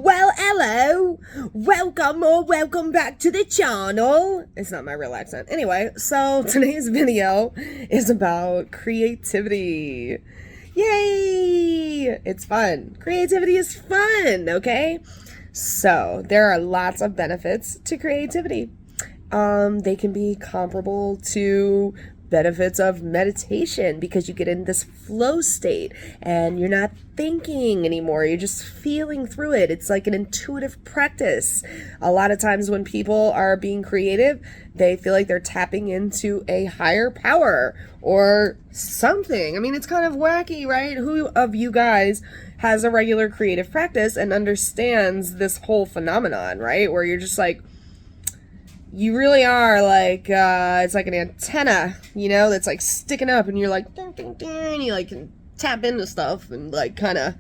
Well, hello, welcome back to the channel. It's not my real accent. Anyway, so today's video is about creativity. Yay! It's fun. Creativity is fun, okay? So there are lots of benefits to creativity. They can be comparable to benefits of meditation because you get in this flow state and you're not thinking anymore. You're just feeling through it. It's like an intuitive practice. A lot of times when people are being creative, they feel like they're tapping into a higher power or something. I mean, it's kind of wacky, right? Who of you guys has a regular creative practice and understands this whole phenomenon, right? Where you're just like, you really are like, it's like an antenna, you know, that's like sticking up and you're like, ding, ding, ding, and you like can tap into stuff and like kind of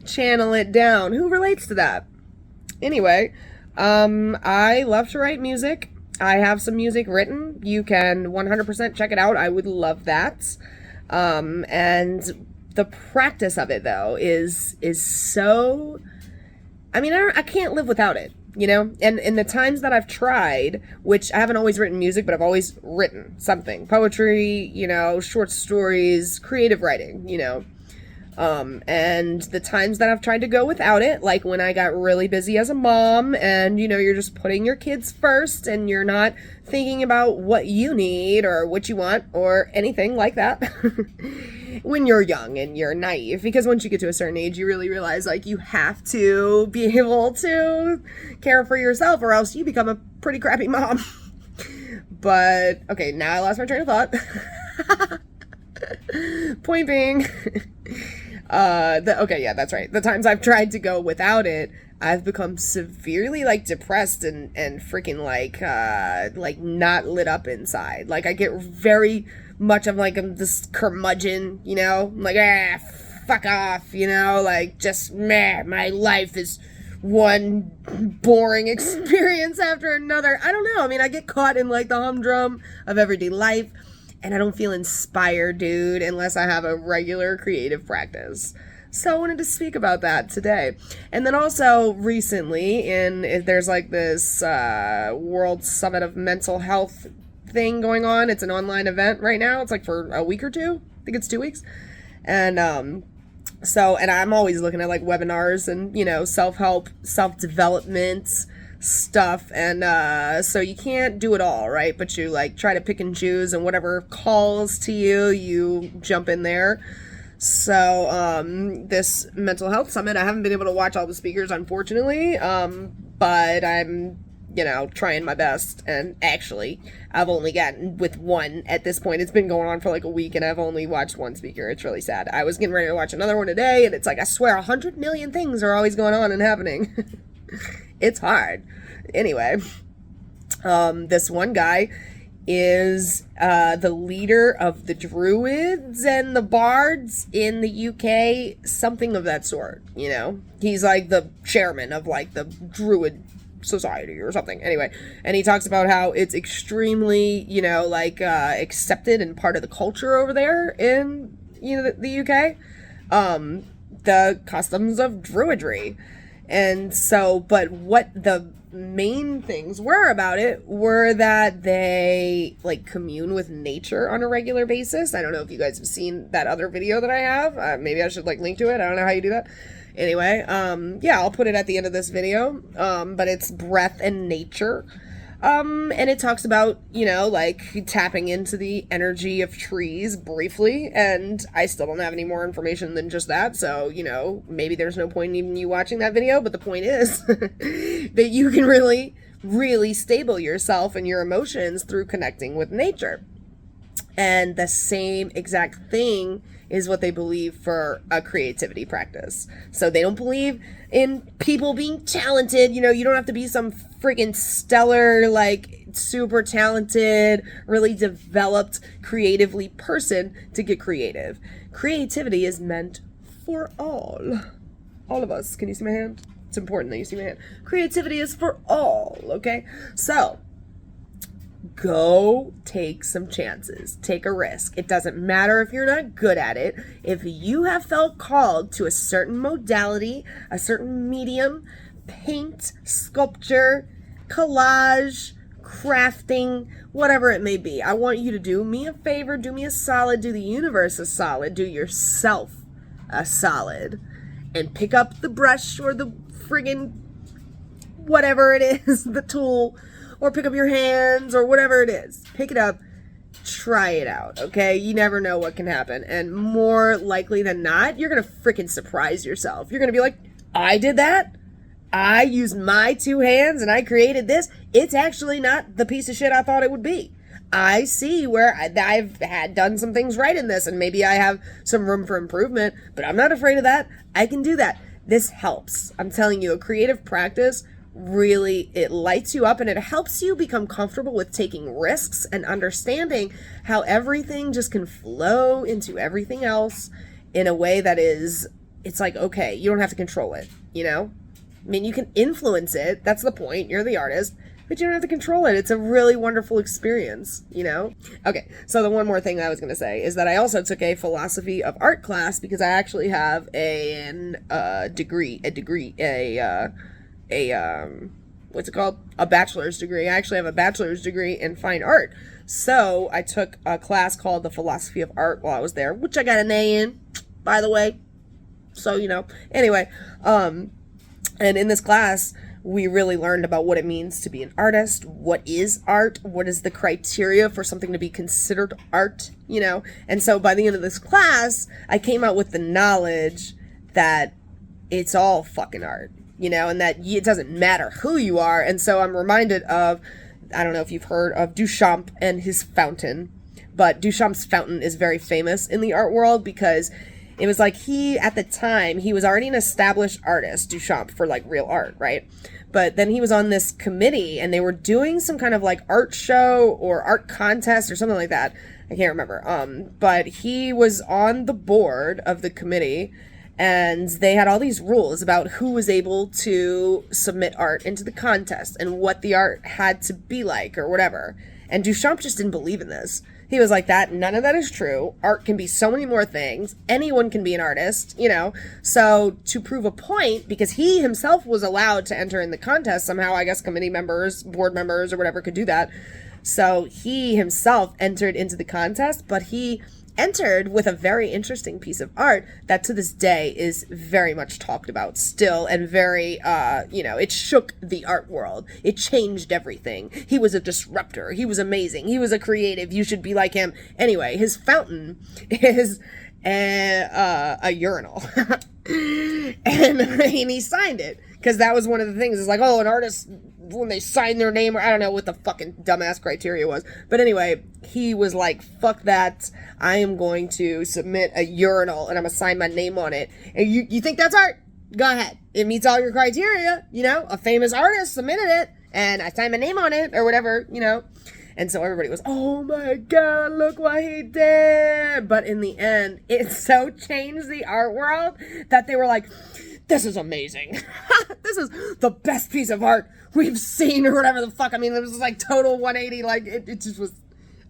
channel it down. Who relates to that? Anyway, I love to write music. I have some music written. You can 100% check it out. I would love that. And the practice of it though is so, I mean, I can't live without it. You know, and in the times that I've tried, which I haven't always written music, but I've always written something, poetry, you know, short stories, creative writing, you know, and the times that I've tried to go without it, like when I got really busy as a mom and, you know, you're just putting your kids first and you're not thinking about what you need or what you want or anything like that. When you're young and you're naive, because once you get to a certain age, you really realize like you have to be able to care for yourself or else you become a pretty crappy mom. But okay, now I lost my train of thought. Point being, okay, yeah, that's right. The times I've tried to go without it, I've become severely like depressed and freaking like not lit up inside. Like I get very much of like I'm this curmudgeon, you know, I'm like fuck off, you know, like just meh, my life is one boring experience after another. I don't know. I mean, I get caught in like the humdrum of everyday life, and I don't feel inspired, dude, unless I have a regular creative practice. So I wanted to speak about that today. And then also recently, there's like this World Summit of Mental Health thing going on. It's an online event right now. It's like for a week or two. I think it's 2 weeks. And and I'm always looking at like webinars and, you know, self-help, self-development stuff. And so you can't do it all, right? But you like try to pick and choose, and whatever calls to you, you jump in there. So this mental health summit, I haven't been able to watch all the speakers, unfortunately, but I'm, you know, trying my best. And actually, I've only gotten with one at this point. It's been going on for like a week, and I've only watched one speaker. It's really sad. I was getting ready to watch another one today, and it's like, I swear, 100 million things are always going on and happening. It's hard. Anyway, this one guy is the leader of the Druids and the Bards in the UK, something of that sort, you know? He's like the chairman of like the Druid Society or something. Anyway, and he talks about how it's extremely, you know, like accepted and part of the culture over there in, you know, the UK, the customs of Druidry. And so, but what the main things were about it were that they like commune with nature on a regular basis. I don't know if you guys have seen that other video that I have. Maybe I should like link to it. I don't know how you do that. Anyway, yeah, I'll put it at the end of this video. But it's breath and nature. And it talks about, you know, like tapping into the energy of trees briefly, and I still don't have any more information than just that, so, you know, maybe there's no point in even you watching that video, but the point is that you can really, really stable yourself and your emotions through connecting with nature. And the same exact thing is what they believe for a creativity practice. So they don't believe in people being talented. You know, you don't have to be some freaking stellar, like super talented, really developed creatively person to get creative. Creativity is meant for all of us. Can you see my hand? It's important that you see my hand. Creativity is for all, okay? So go take some chances. Take a risk. It doesn't matter if you're not good at it. If you have felt called to a certain modality, a certain medium, paint, sculpture, collage, crafting, whatever it may be. I want you to do me a favor, do me a solid, do the universe a solid, do yourself a solid, and pick up the brush or the friggin' whatever it is, the tool, or pick up your hands or whatever it is. Pick it up, try it out, okay? You never know what can happen. And more likely than not, you're gonna freaking surprise yourself. You're gonna be like, I did that? I used my two hands and I created this. It's actually not the piece of shit I thought it would be. I see where I've had done some things right in this, and maybe I have some room for improvement, but I'm not afraid of that. I can do that. This helps. I'm telling you, a creative practice really, it lights you up and it helps you become comfortable with taking risks and understanding how everything just can flow into everything else in a way that is, it's like, okay, you don't have to control it, you know? I mean, you can influence it. That's the point. You're the artist, but you don't have to control it. It's a really wonderful experience, you know? Okay, so the one more thing I was going to say is that I also took a philosophy of art class because I actually have what's it called? A bachelor's degree. I actually have a bachelor's degree in fine art. So I took a class called the philosophy of art while I was there, which I got an A in, by the way. So, you know, anyway, and in this class, we really learned about what it means to be an artist, what is art, what is the criteria for something to be considered art, you know? And so by the end of this class, I came out with the knowledge that it's all fucking art, you know, and that it doesn't matter who you are. And so I'm reminded of, I don't know if you've heard of Duchamp and his fountain, but Duchamp's fountain is very famous in the art world because it was like at the time, he was already an established artist, Duchamp, for like real art, right? But then he was on this committee and they were doing some kind of like art show or art contest or something like that. I can't remember. But he was on the board of the committee and they had all these rules about who was able to submit art into the contest and what the art had to be like or whatever. And Duchamp just didn't believe in this. He was like, none of that is true. Art can be so many more things. Anyone can be an artist, you know? So to prove a point, because he himself was allowed to enter in the contest, somehow I guess committee members, board members or whatever could do that. So he himself entered into the contest, but he entered with a very interesting piece of art that to this day is very much talked about still and very, it shook the art world. It changed everything. He was a disruptor. He was amazing. He was a creative. You should be like him. Anyway, his fountain is a urinal. and he signed it because that was one of the things. It's like, oh, an artist, when they sign their name, or I don't know what the fucking dumbass criteria was. But anyway, he was like, fuck that. I am going to submit a urinal and I'm going to sign my name on it. And you think that's art? Go ahead. It meets all your criteria. You know, a famous artist submitted it and I signed my name on it or whatever, you know. And so everybody was, oh my God, look what he did. But in the end, it so changed the art world that they were like, this is amazing. This is the best piece of art we've seen or whatever the fuck. I mean, it was like total 180. Like, it just was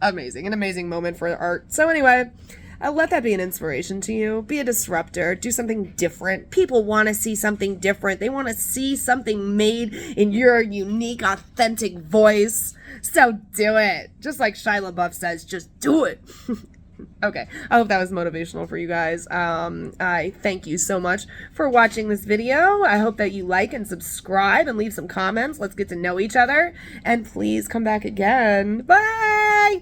amazing. An amazing moment for art. So anyway, I'll let that be an inspiration to you. Be a disruptor. Do something different. People want to see something different. They want to see something made in your unique, authentic voice. So do it. Just like Shia LaBeouf says, just do it. Okay, I hope that was motivational for you guys. I thank you so much for watching this video. I hope that you like and subscribe and leave some comments. Let's get to know each other. And please come back again. Bye!